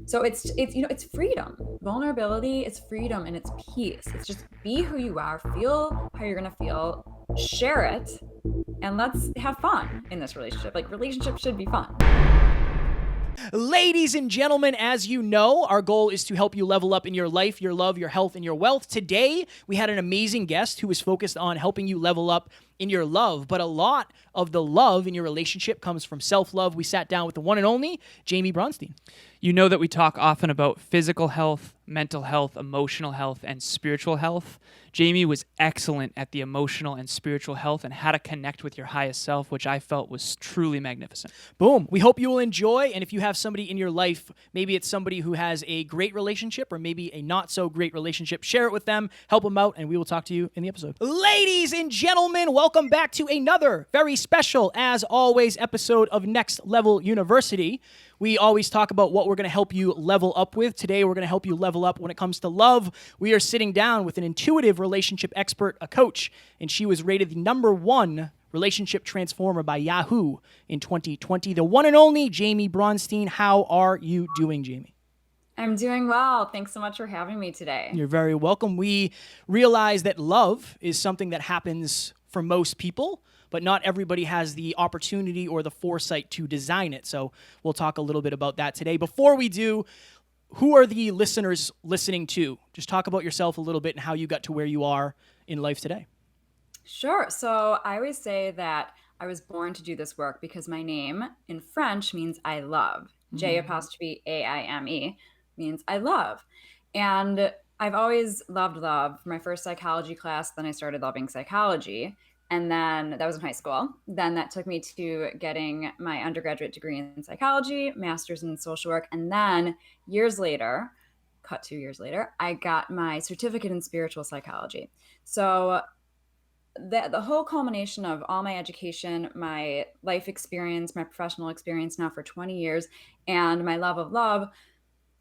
So it's freedom. Vulnerability is freedom and it's peace. It's just be who you are, feel how you're gonna feel, share it, and let's have fun in this relationship. Like relationships should be fun. Ladies and gentlemen, as you know, our goal is to help you level up in your life, your love, your health, and your wealth. Today, we had an amazing guest who was focused on helping you level up in your love, but a lot of the love in your relationship comes from self-love. We sat down with the one and only Jaime Bronstein. You know that we talk often about physical health, mental health, emotional health, and spiritual health. Jaime was excellent at the emotional and spiritual health and how to connect with your highest self, which I felt was truly magnificent. Boom. We hope you will enjoy. And if you have somebody in your life, maybe it's somebody who has a great relationship or maybe a not so great relationship, share it with them, help them out, and we will talk to you in the episode. Ladies and gentlemen, welcome back to another very special, as always, episode of Next Level University. We always talk about what we're going to help you level up with. Today, we're going to help you level up when it comes to love. We are sitting down with an intuitive relationship expert, a coach, and she was rated the #1 relationship transformer by Yahoo in 2020. The one and only Jaime Bronstein. How are you doing, Jaime? I'm doing well. Thanks so much for having me today. You're very welcome. We realize that love is something that happens for most people, but not everybody has the opportunity or the foresight to design it. So we'll talk a little bit about that today. Before we do, who are the listeners listening to? Just talk about yourself a little bit and how you got to where you are in life today. Sure. So I always say that I was born to do this work because my name in French means I love. J'Aime means I love. And I've always loved love. For my first psychology class, then I started loving psychology. And then that was in high school. Then that took me to getting my undergraduate degree in psychology, master's in social work. And then years later, cut 2 years later, I got my certificate in spiritual psychology. So the whole culmination of all my education, my life experience, my professional experience now for 20 years, and my love of love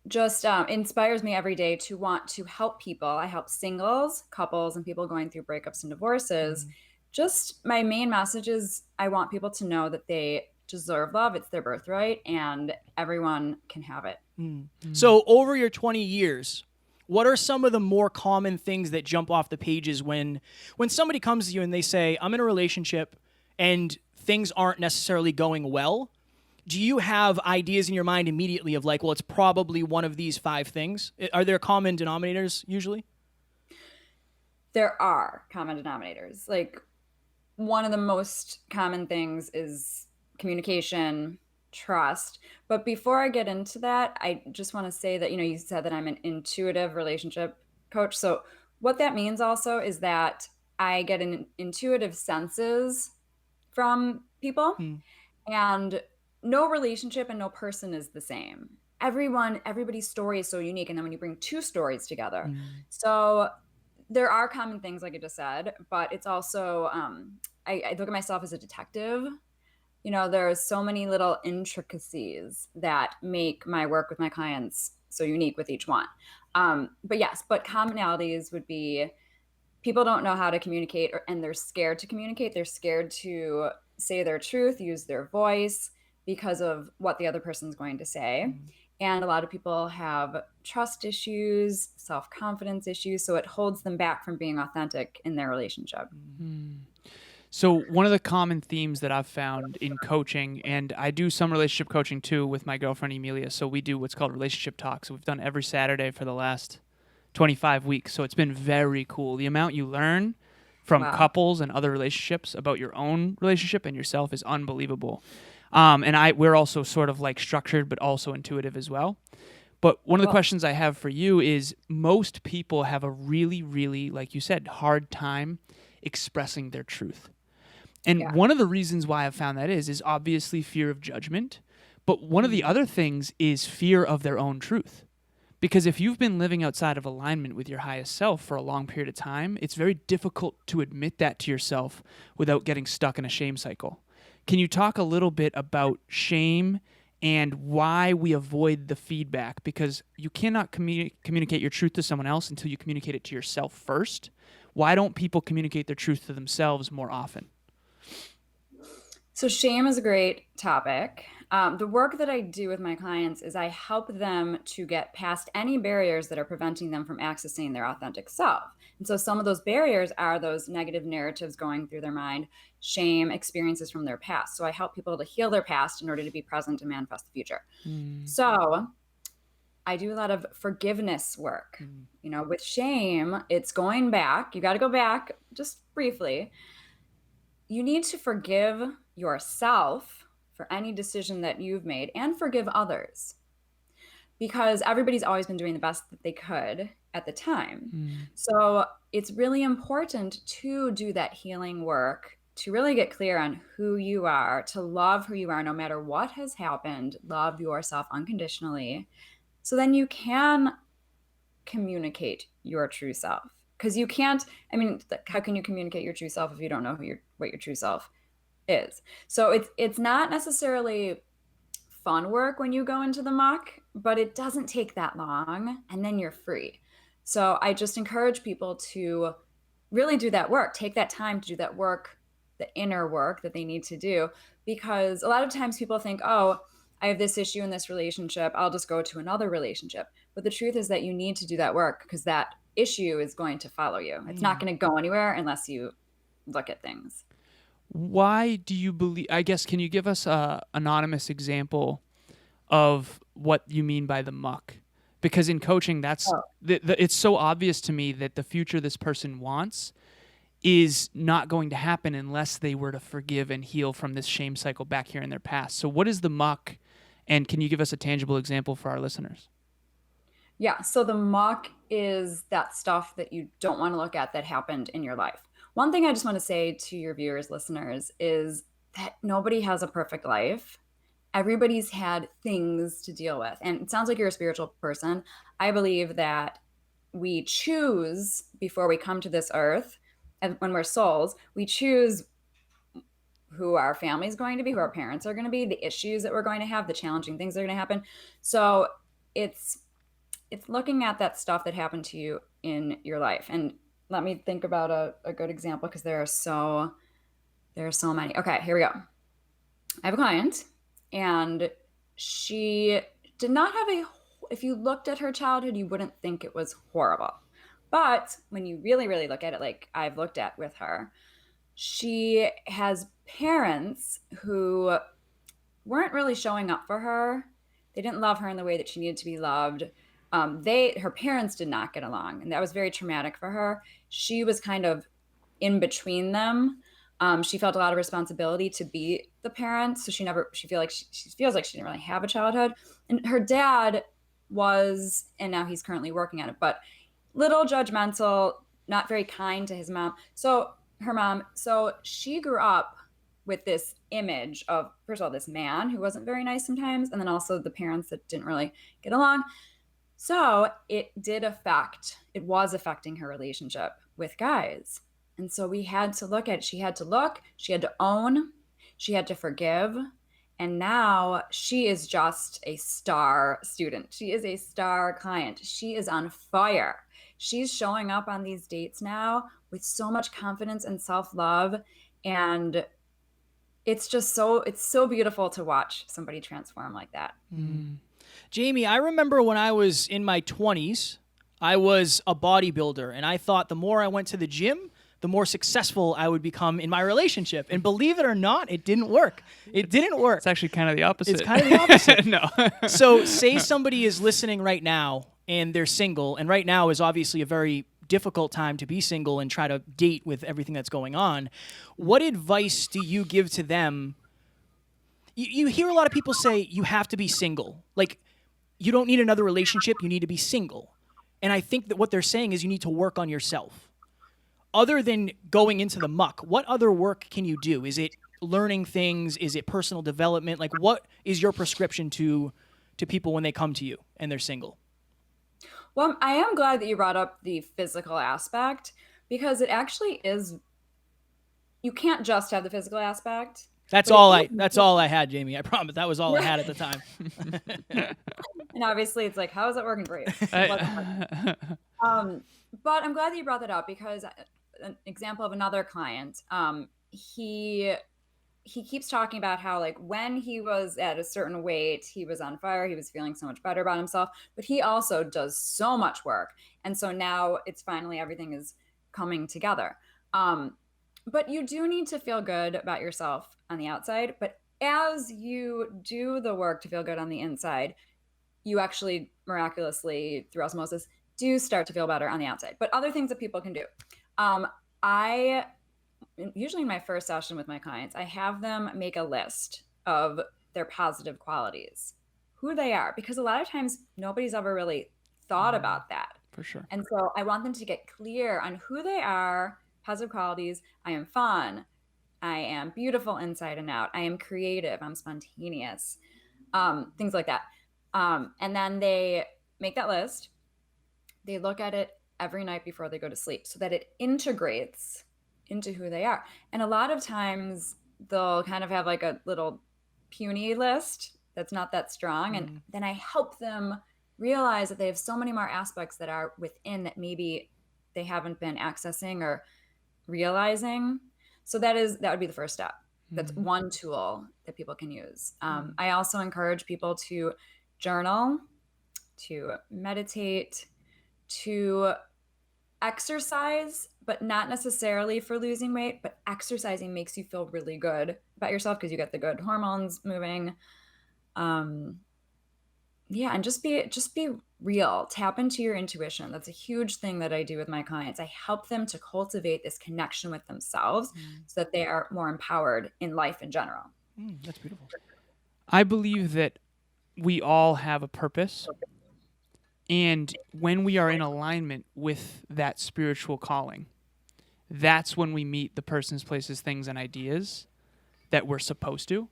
just inspires me every day to want to help people. I help singles, couples, and people going through breakups and divorces. Just my main message is I want people to know that they deserve love. It's their birthright, and everyone can have it. So over your 20 years, what are some of the more common things that jump off the pages when somebody comes to you and they say, I'm in a relationship and things aren't necessarily going well? Do you have ideas in your mind immediately of like, well, it's probably one of these 5 things? Are there common denominators usually? There are common denominators. Like one of the most common things is communication, trust. But before I get into that, I just want to say that, you said that I'm an intuitive relationship coach. So what that means also is that I get an intuitive senses from people, and no relationship and no person is the same. Everybody's story is so unique. And then when you bring 2 stories together, so there are common things like I just said, but it's also, I look at myself as a detective. There's so many little intricacies that make my work with my clients so unique with each one. But commonalities would be people don't know how to communicate and they're scared to communicate. They're scared to say their truth, use their voice because of what the other person's going to say. And a lot of people have trust issues, self-confidence issues, so it holds them back from being authentic in their relationship. So one of the common themes that I've found in coaching, and I do some relationship coaching too with my girlfriend Emilia, so we do what's called relationship talks. We've done every Saturday for the last 25 weeks, so it's been very cool. The amount you learn from couples and other relationships about your own relationship and yourself is unbelievable. We're also sort of like structured, but also intuitive as well. But one of the questions I have for you is most people have a really, really, like you said, hard time expressing their truth. And one of the reasons why I've found that is obviously fear of judgment. But one of the other things is fear of their own truth. Because if you've been living outside of alignment with your highest self for a long period of time, it's very difficult to admit that to yourself without getting stuck in a shame cycle. Can you talk a little bit about shame and why we avoid the feedback? Because you cannot communicate your truth to someone else until you communicate it to yourself first. Why don't people communicate their truth to themselves more often? So shame is a great topic. The work that I do with my clients is I help them to get past any barriers that are preventing them from accessing their authentic self. And so some of those barriers are those negative narratives going through their mind, shame, experiences from their past. So I help people to heal their past in order to be present and manifest the future. So I do a lot of forgiveness work. With shame, it's going back. You got to go back just briefly. You need to forgive yourself for any decision that you've made and forgive others, because everybody's always been doing the best that they could at the time. So it's really important to do that healing work, to really get clear on who you are, to love who you are no matter what has happened, love yourself unconditionally. So then you can communicate your true self. Because you can't, how can you communicate your true self if you don't know what your true self is? So it's not necessarily fun work when you go into the muck, but it doesn't take that long, and then you're free. So I just encourage people to really do that work, take that time to do that work, the inner work that they need to do, because a lot of times people think, oh, I have this issue in this relationship, I'll just go to another relationship. But the truth is that you need to do that work, because that issue is going to follow you. It's not going to go anywhere unless you look at things. Why do you believe, I guess, can you give us an anonymous example of what you mean by the muck? Because in coaching, that's it's so obvious to me that the future this person wants is not going to happen unless they were to forgive and heal from this shame cycle back here in their past. So what is the muck? And can you give us a tangible example for our listeners? Yeah, so the muck is that stuff that you don't want to look at that happened in your life. One thing I just want to say to your viewers, listeners, is that nobody has a perfect life. Everybody's had things to deal with. And it sounds like you're a spiritual person. I believe that we choose before we come to this earth, and when we're souls, we choose who our family is going to be, who our parents are going to be, the issues that we're going to have, the challenging things that are going to happen. So it's looking at that stuff that happened to you in your life. And let me think about a good example, because there are so many. Okay, here we go. I have a client, and she did not have if you looked at her childhood, you wouldn't think it was horrible. But when you really, really look at it, like I've looked at with her, she has parents who weren't really showing up for her. They didn't love her in the way that she needed to be loved. Her parents did not get along, and that was very traumatic for her. She was kind of in between them. She felt a lot of responsibility to be the parent, so she feels like she didn't really have a childhood. And her dad was, and now he's currently working on it, but little judgmental, not very kind to his mom. So her mom, so she grew up with this image of, first of all, this man who wasn't very nice sometimes, and then also the parents that didn't really get along. So it was affecting her relationship with guys. And so we had to look at it. She had to own, she had to forgive. And now she is just a star student. She is a star client. She is on fire. She's showing up on these dates now with so much confidence and self-love. And it's so beautiful to watch somebody transform like that. Jaime, I remember when I was in my 20s, I was a bodybuilder, and I thought the more I went to the gym, the more successful I would become in my relationship. And believe it or not, it didn't work. It didn't work. It's actually kind of the opposite. It's kind of the opposite. No. So say somebody is listening right now and they're single, and right now is obviously a very difficult time to be single and try to date with everything that's going on. What advice do you give to them? You hear a lot of people say you have to be single. Like, you don't need another relationship, you need to be single. And I think that what they're saying is you need to work on yourself. Other than going into the muck, what other work can you do? Is it learning things? Is it personal development? Like, what is your prescription to people when they come to you and they're single? Well, I am glad that you brought up the physical aspect, because it actually is, you can't just have the physical aspect. That's all I had, Jaime. I promise. That was all I had at the time. And obviously it's like, how is that working for you? But I'm glad that you brought that up, because an example of another client, he he keeps talking about how like when he was at a certain weight, he was on fire, he was feeling so much better about himself, but he also does so much work. And so now it's finally everything is coming together. But you do need to feel good about yourself on the outside. But as you do the work to feel good on the inside, you actually miraculously, through osmosis, do start to feel better on the outside. But other things that people can do. I usually in my first session with my clients, I have them make a list of their positive qualities, who they are, because a lot of times nobody's ever really thought about that. For sure. And so I want them to get clear on who they are, positive qualities. I am fun. I am beautiful inside and out. I am creative. I'm spontaneous. Things like that. And then they make that list. They look at it every night before they go to sleep so that it integrates into who they are. And a lot of times they'll kind of have like a little puny list that's not that strong. And then I help them realize that they have so many more aspects that are within that maybe they haven't been accessing or realizing. So that would be the first step. That's one tool that people can use. I also encourage people to journal, to meditate, to exercise, but not necessarily for losing weight, but exercising makes you feel really good about yourself because you get the good hormones moving. Yeah, and just be real. Tap into your intuition. That's a huge thing that I do with my clients. I help them to cultivate this connection with themselves so that they are more empowered in life in general. That's beautiful. I believe that we all have a purpose. And when we are in alignment with that spiritual calling, that's when we meet the persons, places, things, and ideas that we're supposed to.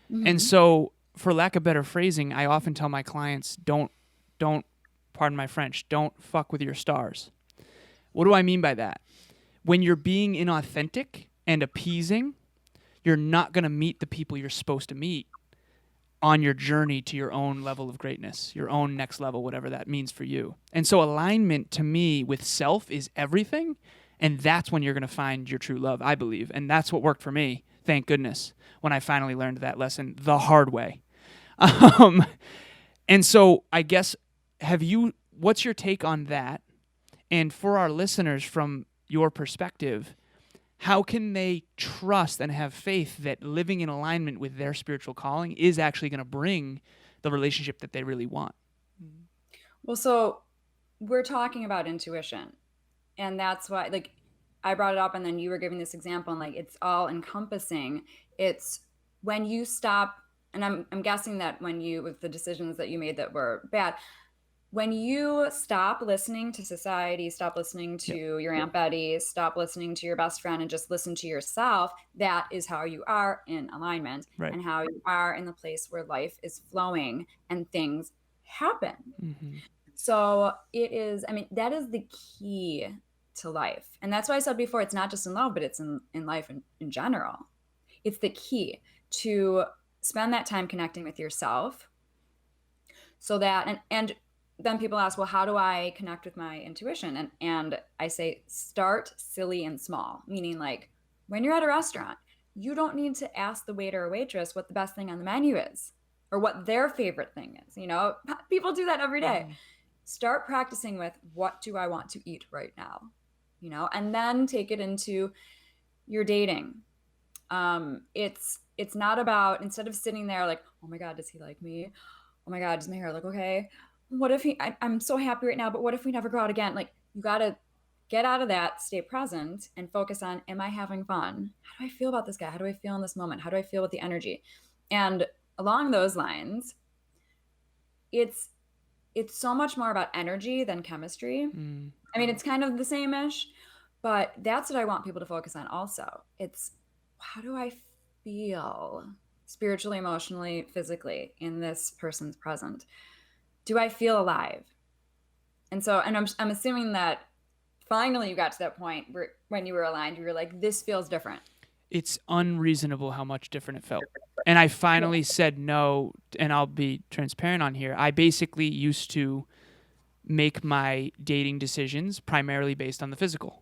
And so, for lack of better phrasing, I often tell my clients, don't, pardon my French, don't fuck with your stars. What do I mean by that? When you're being inauthentic and appeasing, you're not going to meet the people you're supposed to meet on your journey to your own level of greatness, your own next level, whatever that means for you. And so alignment to me with self is everything, and that's when you're going to find your true love, I believe. And that's what worked for me, thank goodness, when I finally learned that lesson the hard way. And so I guess, what's your take on that? And for our listeners, from your perspective, how can they trust and have faith that living in alignment with their spiritual calling is actually going to bring the relationship that they really want? Well, so we're talking about intuition. And that's why, like, I brought it up and then you were giving this example and like, it's all encompassing. It's when you stop, and I'm guessing that with the decisions that you made that were bad, when you stop listening to society, stop listening to your Aunt Betty, stop listening to your best friend and just listen to yourself, that is how you are in alignment and how you are in the place where life is flowing and things happen. So it is, that is the key to life. And that's why I said before, it's not just in love, but it's in life in general. It's the key to spend that time connecting with yourself so that, and then people ask, well, how do I connect with my intuition? And I say, start silly and small, meaning like when you're at a restaurant, you don't need to ask the waiter or waitress what the best thing on the menu is or what their favorite thing is. You know, people do that every day. Start practicing with, what do I want to eat right now? You know, and then take it into your dating. It's not about, instead of sitting there like, oh my God, does he like me? Oh my God, does my hair look okay? What if I'm so happy right now, but what if we never go out again? Like, you got to get out of that, stay present and focus on, am I having fun? How do I feel about this guy? How do I feel in this moment? How do I feel with the energy? And along those lines, it's so much more about energy than chemistry. It's kind of the same-ish, but that's what I want people to focus on also. It's, how do I feel spiritually, emotionally, physically in this person's present? Do I feel alive? And so, and I'm assuming that finally you got to that point where when you were aligned, you were like, this feels different. It's unreasonable how much different it felt. And I finally said no, and I'll be transparent on here. I basically used to make my dating decisions primarily based on the physical.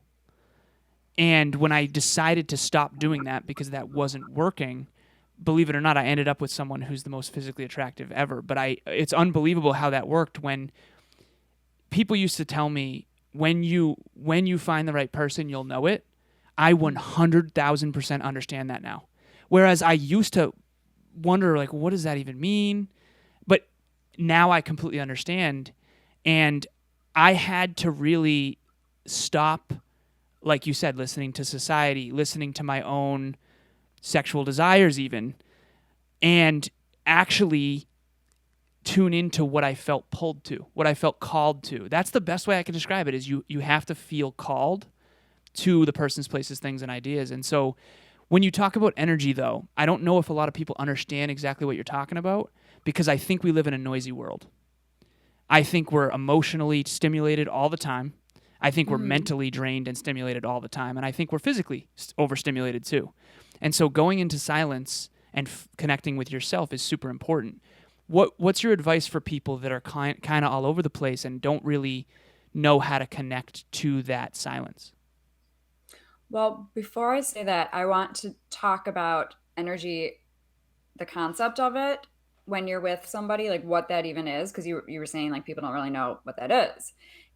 And when I decided to stop doing that because that wasn't working, believe it or not, I ended up with someone who's the most physically attractive ever. But it's unbelievable how that worked. When people used to tell me, when you find the right person, you'll know it. I 100,000% understand that now. Whereas I used to wonder, like, what does that even mean? But now I completely understand. And I had to really stop, like you said, listening to society, listening to my own sexual desires even, and actually tune into what I felt pulled to, what I felt called to. That's the best way I can describe it, is you have to feel called to the person's, places, things, and ideas. And so when you talk about energy, though, I don't know if a lot of people understand exactly what you're talking about, because I think we live in a noisy world. I think we're emotionally stimulated all the time. I think we're mentally drained and stimulated all the time. And I think we're physically overstimulated too. And so going into silence and connecting with yourself is super important. What's your advice for people that are kind of all over the place and don't really know how to connect to that silence? Well, before I say that, I want to talk about energy, the concept of it when you're with somebody, like what that even is, because you were saying like people don't really know what that is.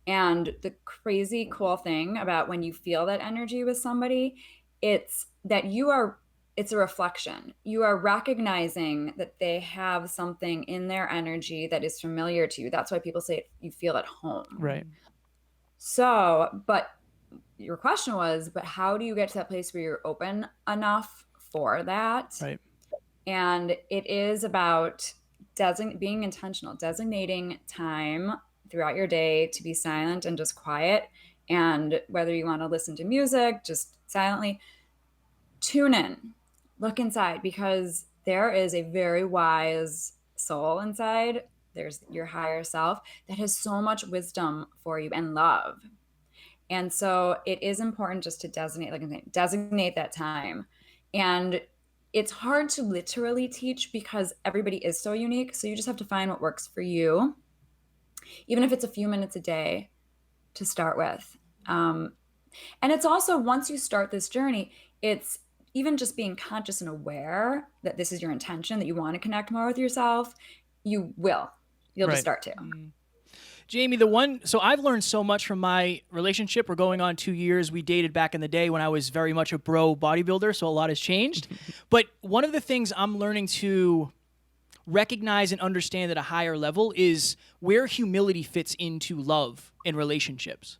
And the crazy cool thing about when you feel that energy with somebody, it's that it's a reflection. You are recognizing that they have something in their energy that is familiar to you. That's why people say you feel at home. Right. So, but your question was, but how do you get to that place where you're open enough for that? Right. And it is about being intentional, designating time throughout your day to be silent and just quiet. And whether you want to listen to music, just silently tune in, look inside, because there is a very wise soul inside. There's your higher self that has so much wisdom for you and love. And so it is important just to designate that time. And it's hard to literally teach because everybody is so unique. So you just have to find what works for you, even if it's a few minutes a day to start with. And it's also, once you start this journey, it's even just being conscious and aware that this is your intention, that you want to connect more with yourself, you'll just start to. Jaime, so I've learned so much from my relationship. We're going on 2 years. We dated back in the day when I was very much a bro bodybuilder, so a lot has changed. But one of the things I'm learning to recognize and understand at a higher level is where humility fits into love and relationships.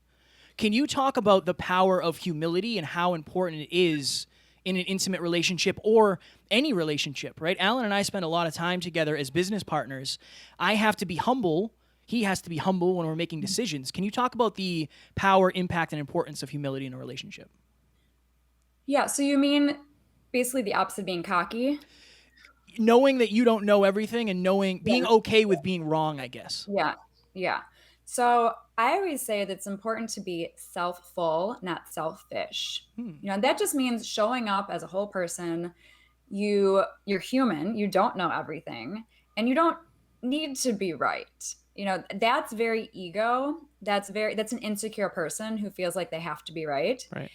Can you talk about the power of humility and how important it is in an intimate relationship or any relationship, right? Alan and I spend a lot of time together as business partners. I have to be humble. He has to be humble when we're making decisions. Can you talk about the power, impact, and importance of humility in a relationship? Yeah. So you mean basically the opposite of being cocky? Knowing that you don't know everything and being okay with being wrong, I guess. Yeah. Yeah. So I always say that it's important to be self-full, not selfish. That just means showing up as a whole person. You're human. You don't know everything, and you don't need to be right. That's very ego. That's an insecure person who feels like they have to be right. Right.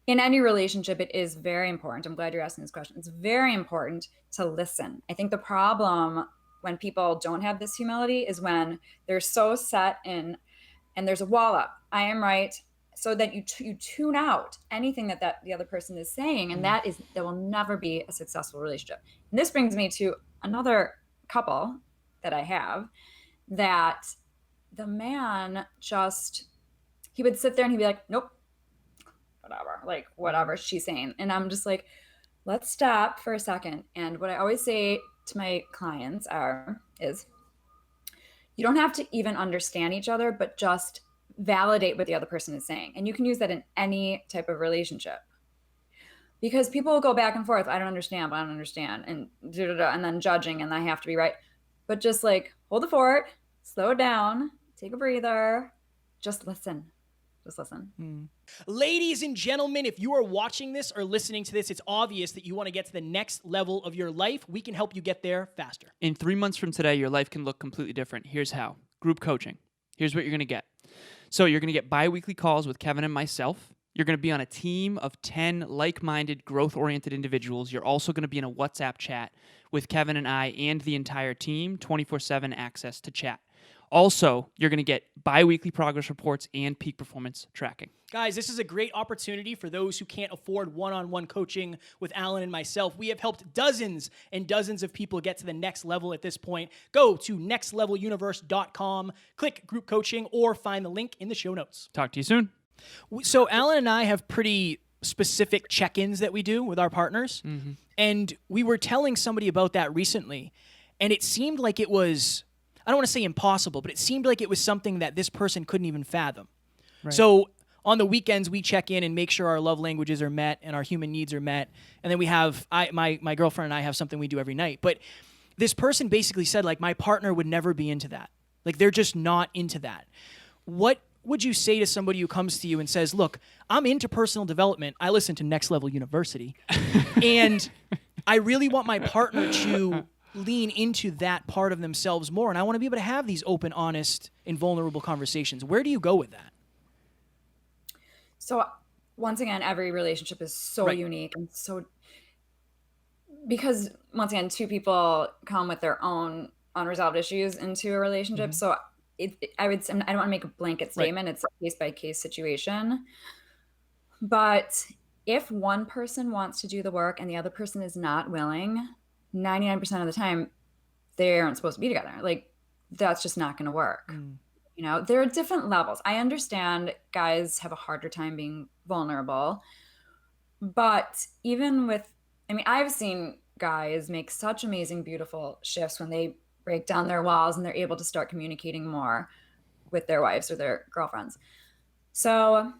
In any relationship, it is very important. I'm glad you're asking this question. It's very important to listen. I think the problem when people don't have this humility is when they're so set in, and there's a wall up, I am right, so that you tune out anything that the other person is saying, and that will never be a successful relationship. And this brings me to another couple that I have, that the man he would sit there and he'd be like, nope, whatever she's saying. And I'm just like, let's stop for a second. And what I always say to my clients is you don't have to even understand each other, but just validate what the other person is saying. And you can use that in any type of relationship, because people will go back and forth. I don't understand, but I don't understand. And and then judging, and I have to be right. But just like hold the fort, slow it down, take a breather, just listen. Just listen. Ladies and gentlemen, if you are watching this or listening to this, it's obvious that you want to get to the next level of your life. We can help you get there faster. In 3 months from today, your life can look completely different. Here's how. Group coaching. Here's what you're going to get. So you're going to get bi-weekly calls with Kevin and myself. You're going to be on a team of 10 like-minded, growth-oriented individuals. You're also going to be in a WhatsApp chat with Kevin and I and the entire team, 24/7 access to chat. Also, you're going to get bi-weekly progress reports and peak performance tracking. Guys, this is a great opportunity for those who can't afford one-on-one coaching with Alan and myself. We have helped dozens and dozens of people get to the next level at this point. Go to nextleveluniverse.com, click group coaching, or find the link in the show notes. Talk to you soon. So Alan and I have pretty specific check-ins that we do with our partners. Mm-hmm. And we were telling somebody about that recently, and it seemed like it was, I don't want to say impossible, but it seemed like it was something that this person couldn't even fathom. Right. So on the weekends, we check in and make sure our love languages are met and our human needs are met. And then we have, my girlfriend and I have something we do every night. But this person basically said, like, my partner would never be into that. Like, they're just not into that. What would you say to somebody who comes to you and says, look, I'm into personal development. I listen to Next Level University. And I really want my partner to lean into that part of themselves more. And I want to be able to have these open, honest, and vulnerable conversations. Where do you go with that? So once again, every relationship is so unique and so, because once again, two people come with their own unresolved issues into a relationship. So I don't want to make a blanket statement. It's a case by case situation. But if one person wants to do the work and the other person is not willing, 99% of the time, they aren't supposed to be together. Like, that's just not going to work. You know, there are different levels. I understand guys have a harder time being vulnerable, but even with, I mean, I've seen guys make such amazing, beautiful shifts when they break down their walls and they're able to start communicating more with their wives or their girlfriends. So,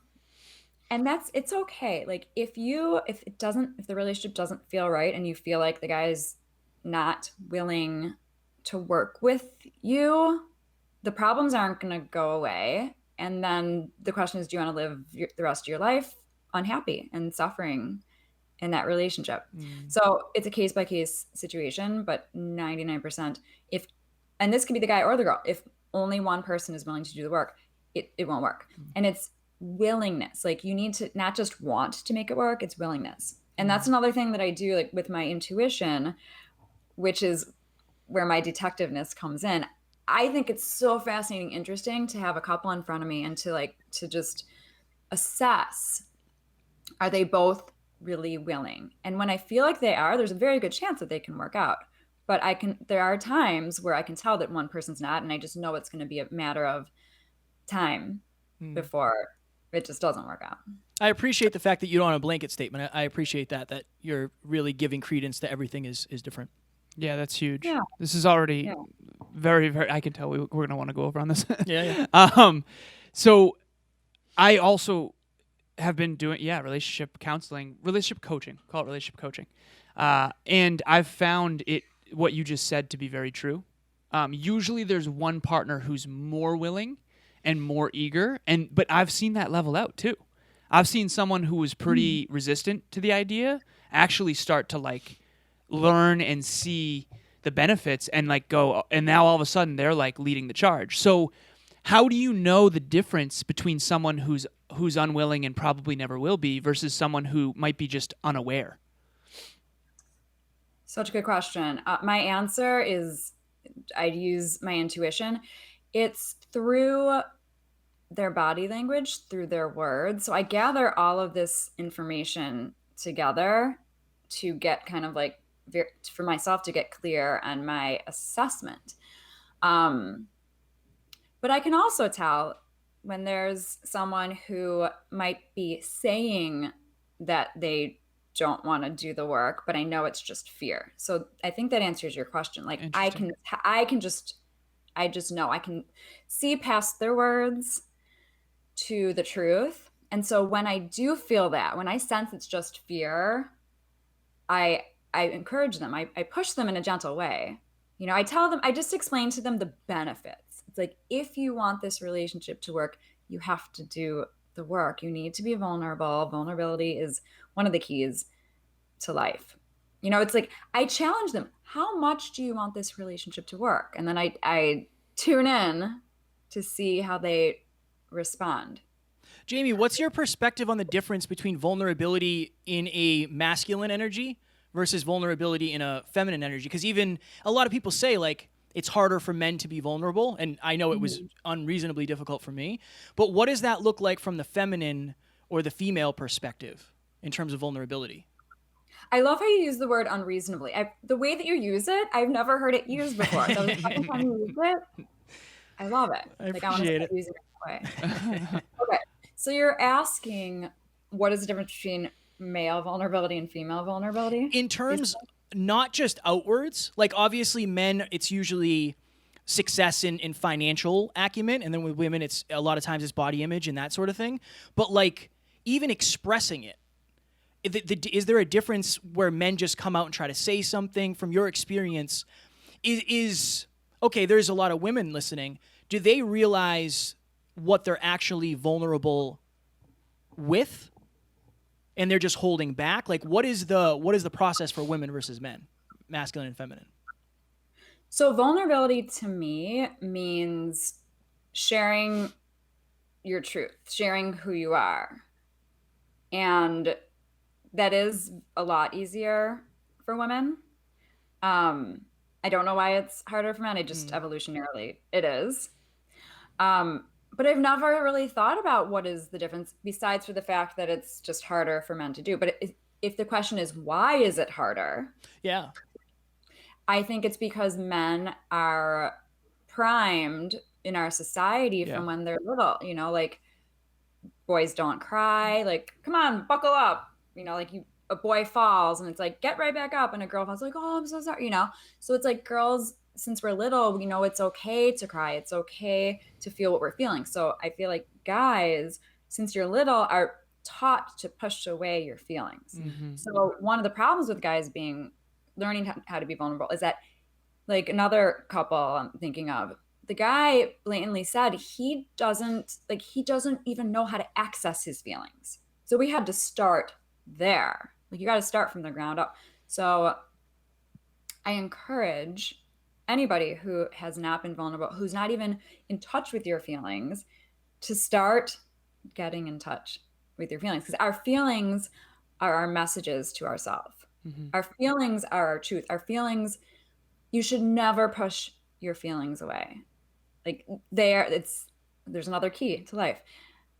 and it's okay. Like, if the relationship doesn't feel right and you feel like the guy's not willing to work with you, the problems aren't going to go away. And then the question is, do you want to live the rest of your life unhappy and suffering in that relationship? So it's a case by case situation, but 99%, and this could be the guy or the girl, if only one person is willing to do the work, it won't work. And it's willingness. Like, you need to not just want to make it work, it's willingness. And that's another thing that I do, like, with my intuition, which is where my detectiveness comes in. I think it's so fascinating, interesting to have a couple in front of me and to just assess, are they both really willing? And when I feel like they are, there's a very good chance that they can work out. But there are times where I can tell that one person's not, and I just know it's going to be a matter of time before it just doesn't work out. I appreciate the fact that you don't want a blanket statement. I appreciate that you're really giving credence to everything is different. Yeah, that's huge. Yeah. This is already very, very, I can tell we're going to want to go over on this. Yeah. So I also have been doing, relationship counseling, relationship coaching, call it relationship coaching. And I've found what you just said to be very true. Usually there's one partner who's more willing and more eager, but I've seen that level out too. I've seen someone who was pretty resistant to the idea actually start to learn and see the benefits and go, and now all of a sudden they're leading the charge. So how do you know the difference between someone who's unwilling and probably never will be versus someone who might be just unaware? Such a good question. My answer is, I'd use my intuition. It's through their body language, through their words. So I gather all of this information together to get kind of for myself to get clear on my assessment. But I can also tell when there's someone who might be saying that they don't want to do the work, but I know it's just fear. So I think that answers your question. I just know I can see past their words to the truth. And so when I do feel that, when I sense it's just fear, I encourage them. I push them in a gentle way. I tell them, I just explain to them the benefits. It's like, if you want this relationship to work, you have to do the work. You need to be vulnerable. Vulnerability is one of the keys to life. It's like, I challenge them. How much do you want this relationship to work? And then I tune in to see how they respond. Jaime, what's your perspective on the difference between vulnerability in a masculine energy versus vulnerability in a feminine energy? Because even a lot of people say, like, it's harder for men to be vulnerable, and I know it was unreasonably difficult for me. But what does that look like from the feminine or the female perspective in terms of vulnerability? I love how you use the word unreasonably. The way that you use it, I've never heard it used before. So the second time you used it, I love it. I Like, I want to appreciate start it. using it that way. Okay. So you're asking what is the difference between male vulnerability and female vulnerability? In terms, not just outwards, like obviously men, it's usually success in financial acumen, and then with women, it's a lot of times it's body image and that sort of thing. But like even expressing it, is there a difference where men just come out and try to say something? From your experience, is okay, there's a lot of women listening. Do they realize what they're actually vulnerable with, and they're just holding back? Like, what is the process for women versus men, masculine and feminine? So vulnerability to me means sharing your truth, sharing who you are. And that is a lot easier for women. I don't know why it's harder for men. It just evolutionarily it is. But I've never really thought about what is the difference besides for the fact that it's just harder for men to do. But if the question is why is it harder, Yeah. I think it's because men are primed in our society Yeah. from when they're little, like boys don't cry, like, come on, buckle up, like a boy falls and it's like, get right back up. And a girl falls like, oh, I'm so sorry. So it's like girls, since we're little, we know it's okay to cry. It's okay to feel what we're feeling. So I feel like guys, since you're little, are taught to push away your feelings. So one of the problems with guys learning how to be vulnerable is that, like, another couple I'm thinking of, the guy blatantly said he doesn't even know how to access his feelings. So we had to start there. Like, you got to start from the ground up. So I encourage anybody who has not been vulnerable, who's not even in touch with your feelings, to start getting in touch with your feelings, because our feelings are our messages to ourselves. Our feelings are our truth. Our feelings, you should never push your feelings away. Like, there's another key to life.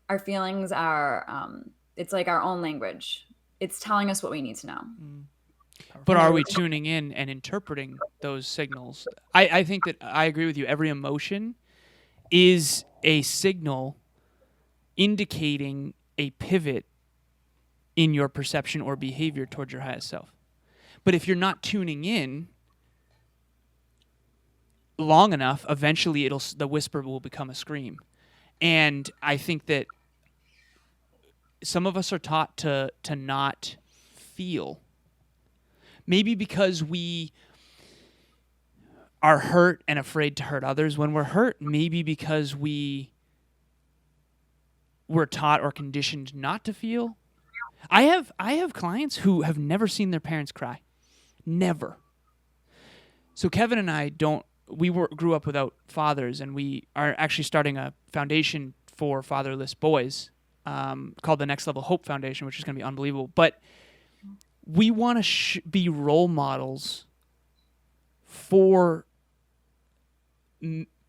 Our feelings are it's like our own language. It's telling us what we need to know. But are we tuning in and interpreting those signals? I think that I agree with you. Every emotion is a signal indicating a pivot in your perception or behavior towards your highest self. But if you're not tuning in long enough, eventually the whisper will become a scream. And I think that some of us are taught to not feel. Maybe because we are hurt and afraid to hurt others when we're hurt. Maybe because we were taught or conditioned not to feel. I have clients who have never seen their parents cry. Never. So Kevin and I grew up without fathers, and we are actually starting a foundation for fatherless boys called the Next Level Hope Foundation, which is going to be unbelievable. But we want to be role models for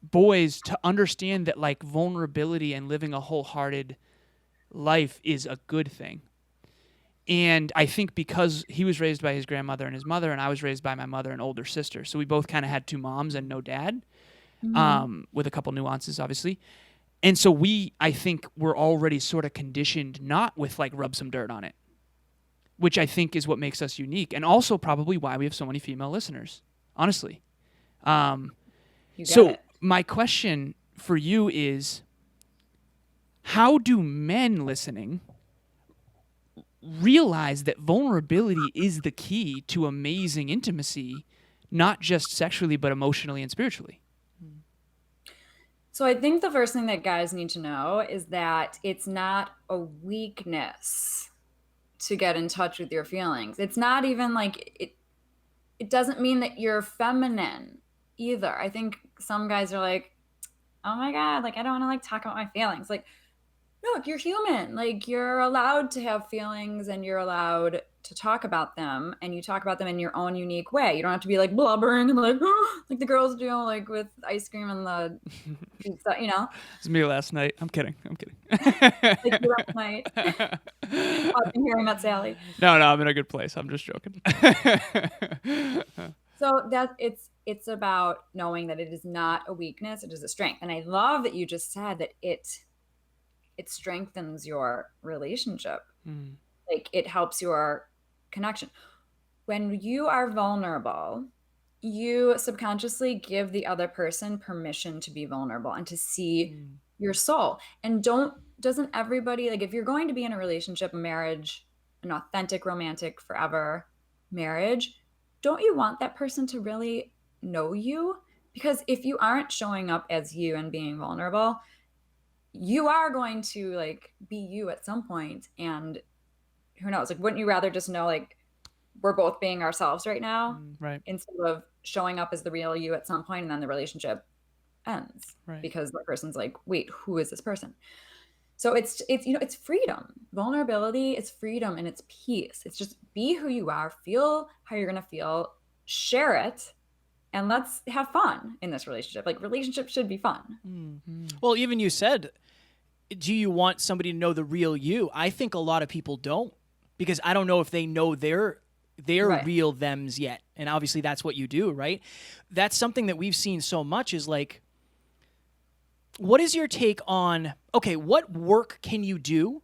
boys to understand that, like, vulnerability and living a wholehearted life is a good thing. And I think because he was raised by his grandmother and his mother, and I was raised by my mother and older sister, so we both kind of had two moms and no dad, with a couple nuances, obviously. And so I think we're already sort of conditioned not with, like, rub some dirt on it, which I think is what makes us unique, and also probably why we have so many female listeners, honestly. So my question for you is, how do men listening realize that vulnerability is the key to amazing intimacy, not just sexually, but emotionally and spiritually? So I think the first thing that guys need to know is that it's not a weakness to get in touch with your feelings. It's not even like it doesn't mean that you're feminine either. I think some guys are like, oh my God, like, I don't want to, like, talk about my feelings. Like, no, you're human. Like you're allowed to have feelings and you're allowed to talk about them and you talk about them in your own unique way. You don't have to be like blubbering and like like the girls do like with ice cream and the pizza, you know? It's me last night. I'm kidding. Like you don't might watching Harry Met Sally. No, I'm in a good place. I'm just joking. So that it's about knowing that it is not a weakness, it is a strength. And I love that you just said that it strengthens your relationship. Like it helps your connection. When you are vulnerable, you subconsciously give the other person permission to be vulnerable and to see your soul. And doesn't everybody, like if you're going to be in a relationship, a marriage, an authentic romantic forever marriage, don't you want that person to really know you? Because if you aren't showing up as you and being vulnerable, you are going to like be you at some point. And who knows, like wouldn't you rather just know like we're both being ourselves right now, Right. instead of showing up as the real you at some point and then the relationship ends Right. because the person's like, wait, who is this person? So it's it's freedom. Vulnerability is freedom and it's peace. It's just be who you are, feel how you're gonna feel, share it, and let's have fun in this relationship. Like relationships should be fun. Well, even you said, do you want somebody to know the real you? I think a lot of people don't, because I don't know if they know their Right. real thems yet. And obviously that's what you do, right? That's something that we've seen so much is like, what is your take on, okay, what work can you do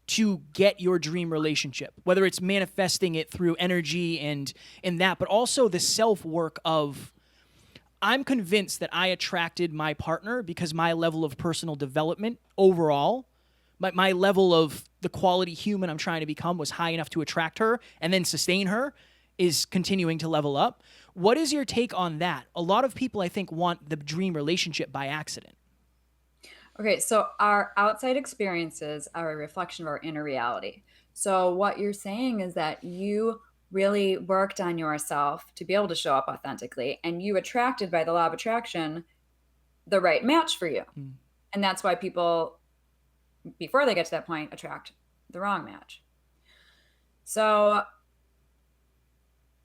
to get your dream relationship? Whether it's manifesting it through energy and that, but also the self-work of, I'm convinced that I attracted my partner because my level of personal development overall, my level of the quality human I'm trying to become was high enough to attract her and then sustain her is continuing to level up. What is your take on that? A lot of people, I think, want the dream relationship by accident. Okay, so our outside experiences are a reflection of our inner reality. So what you're saying is that you really worked on yourself to be able to show up authentically and you attracted by the law of attraction the right match for you. And that's why people before they get to that point attract the wrong match. So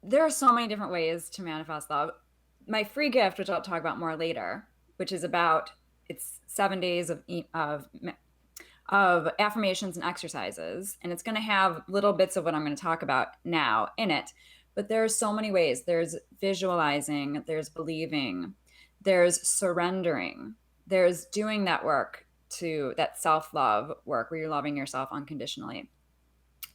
there are so many different ways to manifest love. My free gift, which I'll talk about more later, which is about it's 7 days of affirmations and exercises, and it's going to have little bits of what I'm going to talk about now in it. But there's so many ways. There's visualizing, there's believing, there's surrendering, there's doing that work to that self-love work where you're loving yourself unconditionally.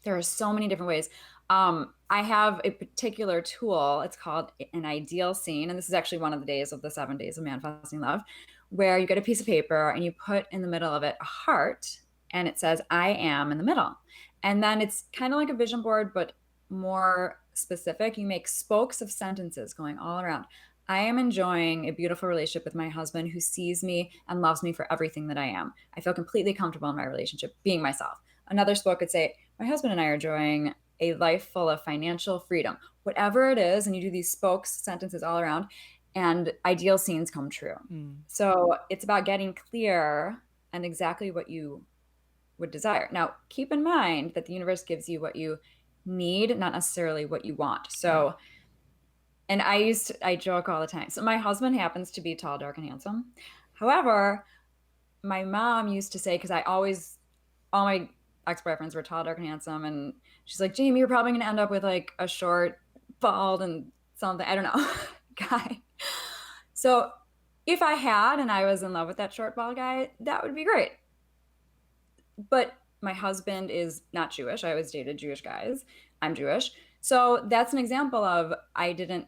There are so many different ways. I have a particular tool. It's called an ideal scene. And this is actually one of the days of the 7 days of manifesting love, where you get a piece of paper and you put in the middle of it a heart and it says, I am in the middle. And then it's kind of like a vision board, but more specific. You make spokes of sentences going all around. I am enjoying a beautiful relationship with my husband who sees me and loves me for everything that I am. I feel completely comfortable in my relationship being myself. Another spoke could say, my husband and I are enjoying a life full of financial freedom, whatever it is. And you do these spokes sentences all around and ideal scenes come true. So it's about getting clear and exactly what you would desire. Now, keep in mind that the universe gives you what you need, not necessarily what you want. So, and I joke all the time. So my husband happens to be tall, dark, and handsome. However, my mom used to say, because all my ex-boyfriends were tall, dark, and handsome. And she's like, Jamie, you're probably going to end up with like a short, bald, and something, I don't know, guy. So if I had and I was in love with that short, bald guy, that would be great. But my husband is not Jewish. I always dated Jewish guys. I'm Jewish. So that's an example of I didn't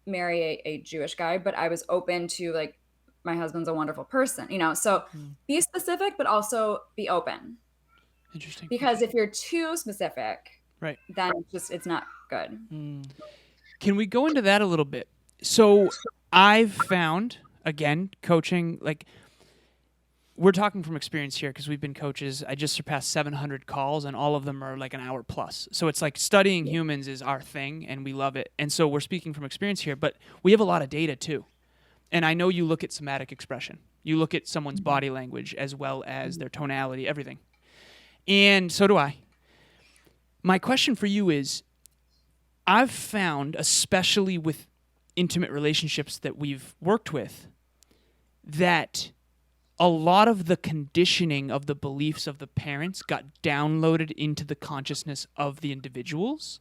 marry a Jewish guy, but I was open to like, my husband's a wonderful person, so be specific, but also be open. Interesting. Because if you're too specific, Right, then it's not good. Can we go into that a little bit? So I've found, again, coaching, like we're talking from experience here because we've been coaches. I just surpassed 700 calls and all of them are like an hour plus. So it's like studying humans is our thing and we love it. And so we're speaking from experience here, but we have a lot of data too. and I know you look at somatic expression. You look at someone's body language as well as their tonality, everything. And so do I. My question for you is, I've found, especially with intimate relationships that we've worked with, that a lot of the conditioning of the beliefs of the parents got downloaded into the consciousness of the individuals.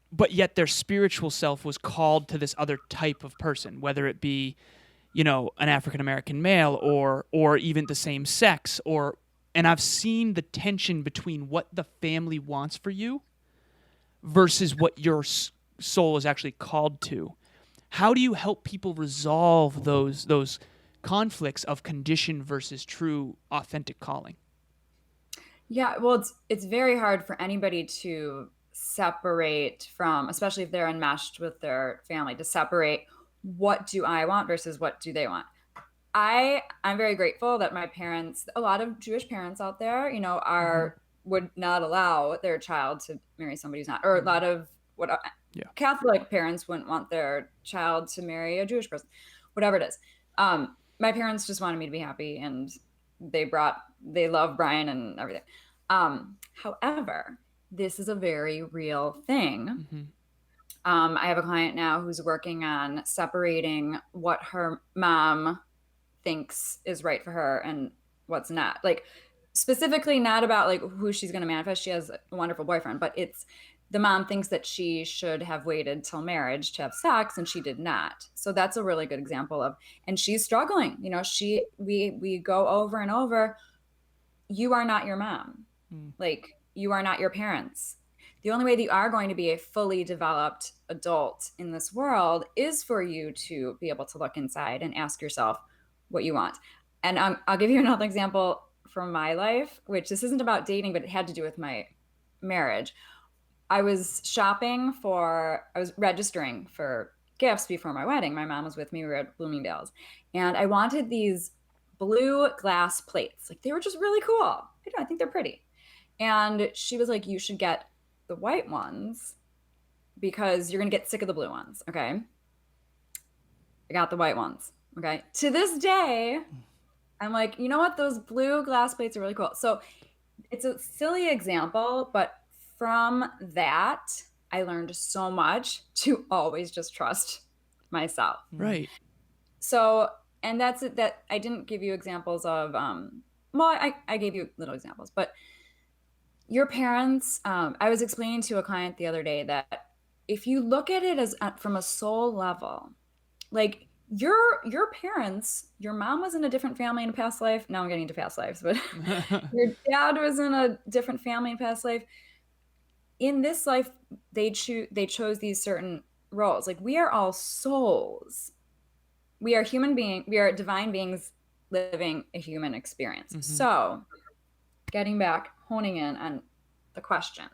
But yet their spiritual self was called to this other type of person, whether it be, an African American male or even the same sex, and I've seen the tension between what the family wants for you versus what your soul is actually called to. How do you help people resolve those conflicts of condition versus true, authentic calling? Yeah, well, it's very hard for anybody to separate from, especially if they're enmeshed with their family, to separate what do I want versus what do they want. I'm very grateful that my parents, a lot of Jewish parents out there, would not allow their child to marry somebody who's not, or a lot of Catholic parents wouldn't want their child to marry a Jewish person, whatever it is. My parents just wanted me to be happy, and they love Brian and everything. However, this is a very real thing. I have a client now who's working on separating what her mom thinks is right for her and what's not. Like, specifically not about like who she's going to manifest. She has a wonderful boyfriend, but it's the mom thinks that she should have waited till marriage to have sex, and she did not. So that's a really good example of, and she's struggling. We go over and over. You are not your mom. Like, you are not your parents. The only way that you are going to be a fully developed adult in this world is for you to be able to look inside and ask yourself what you want. And I'll give you another example from my life, which this isn't about dating, but it had to do with my marriage. I was registering for gifts before my wedding. My mom was with me. We were at Bloomingdale's, and I wanted these blue glass plates. Like, they were just really cool. I think they're pretty. And she was like, you should get the white ones because you're going to get sick of the blue ones. Okay. I got the white ones. Okay. To this day, I'm like, you know what? Those blue glass plates are really cool. So it's a silly example, but from that, I learned so much to always just trust myself. Right. So, and that's it, that I didn't give you examples of, I gave you little examples, but your parents, I was explaining to a client the other day that if you look at it as from a soul level, like your parents, your mom was in a different family in a past life. Now I'm getting into past lives, but your dad was in a different family in past life. In this life, they chose these certain roles. Like, we are all souls. We are we are divine beings living a human experience. So getting back, honing in on the question,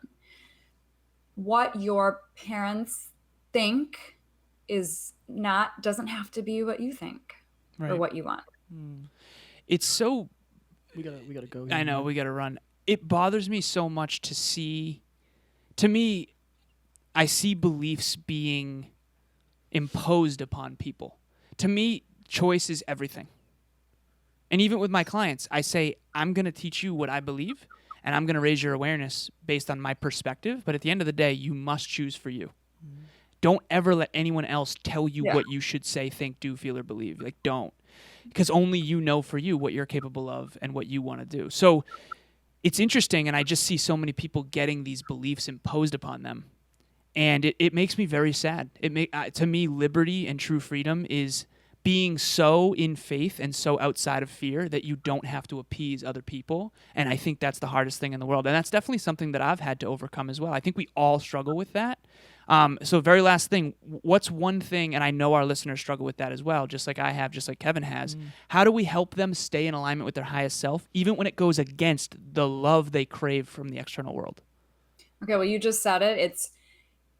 what your parents think doesn't have to be what you think or what you want. It's so, we gotta go. I know, we gotta run. It bothers me so much to see, to me, I see beliefs being imposed upon people. To me, choice is everything. And even with my clients, I say, I'm going to teach you what I believe, and I'm going to raise your awareness based on my perspective. But at the end of the day, you must choose for you. Don't ever let anyone else tell you what you should say, think, do, feel, or believe. Like, don't. Because only you know for you what you're capable of and what you want to do. So it's interesting, and I just see so many people getting these beliefs imposed upon them. And it makes me very sad. To me, liberty and true freedom is being so in faith and so outside of fear that you don't have to appease other people. And I think that's the hardest thing in the world. And that's definitely something that I've had to overcome as well. I think we all struggle with that. So very last thing, what's one thing, and I know our listeners struggle with that as well, just like I have, just like Kevin has. How do we help them stay in alignment with their highest self, even when it goes against the love they crave from the external world? Okay, well, you just said it.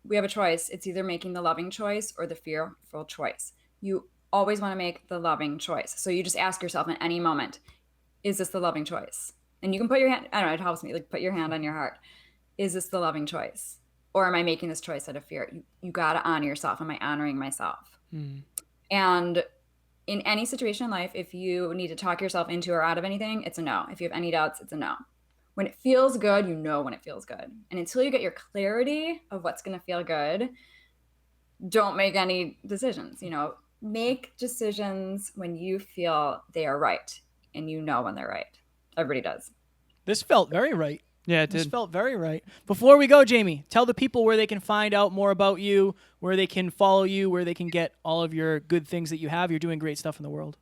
We have a choice. It's either making the loving choice or the fearful choice. You always want to make the loving choice. So you just ask yourself in any moment, is this the loving choice? And you can put your hand, I don't know, it helps me, like, put your hand on your heart. Is this the loving choice? Or am I making this choice out of fear? You got to honor yourself. Am I honoring myself? And in any situation in life, if you need to talk yourself into or out of anything, it's a no. If you have any doubts, it's a no. When it feels good, you know when it feels good. And until you get your clarity of what's going to feel good, don't make any decisions. Make decisions when you feel they are right, and you know when they're right. Everybody does. This felt very right. Yeah, it This did. felt very right. Before we go, Jamie, tell the people where they can find out more about you, where they can follow you, where they can get all of your good things that you have. You're doing great stuff in the world.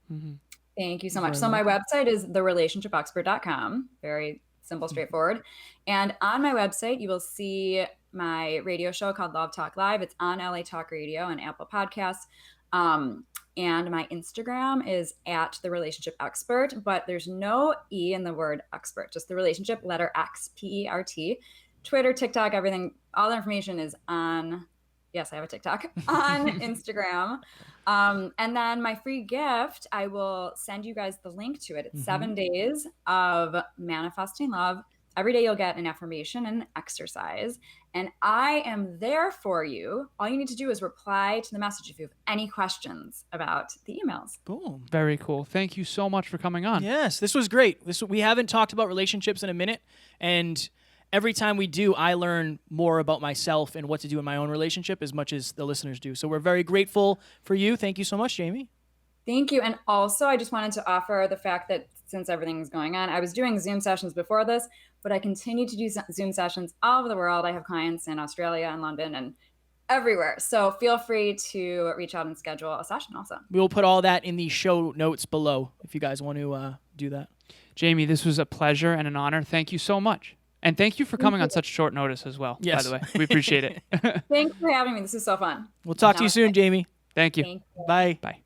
Thank you so much. So my website is therelationshipexpert.com. Very simple, straightforward. And on my website, you will see my radio show called Love Talk Live. It's on LA Talk Radio and Apple Podcasts. And my Instagram is at the relationship expert, but there's no E in the word expert, just the relationship, letter X, PERT. Twitter, TikTok, everything, all the information is on, yes, I have a TikTok, on Instagram. And then my free gift, I will send you guys the link to it. It's 7 days of manifesting love. Every day you'll get an affirmation and an exercise. And I am there for you. All you need to do is reply to the message if you have any questions about the emails. Boom. Very cool. Thank you so much for coming on. Yes, this was great. We haven't talked about relationships in a minute, and every time we do, I learn more about myself and what to do in my own relationship as much as the listeners do. So we're very grateful for you. Thank you so much, Jamie. Thank you. And also, I just wanted to offer the fact that since everything's going on, I was doing Zoom sessions before this, but I continue to do Zoom sessions all over the world. I have clients in Australia and London and everywhere. So feel free to reach out and schedule a session also. We will put all that in the show notes below if you guys want to do that. Jamie, this was a pleasure and an honor. Thank you so much. And thank you for coming on such short notice as well, Yes. by the way. We appreciate it. Thanks for having me. This is so fun. We'll talk to you soon, Jamie. Thank you. Thank you. Bye. Bye.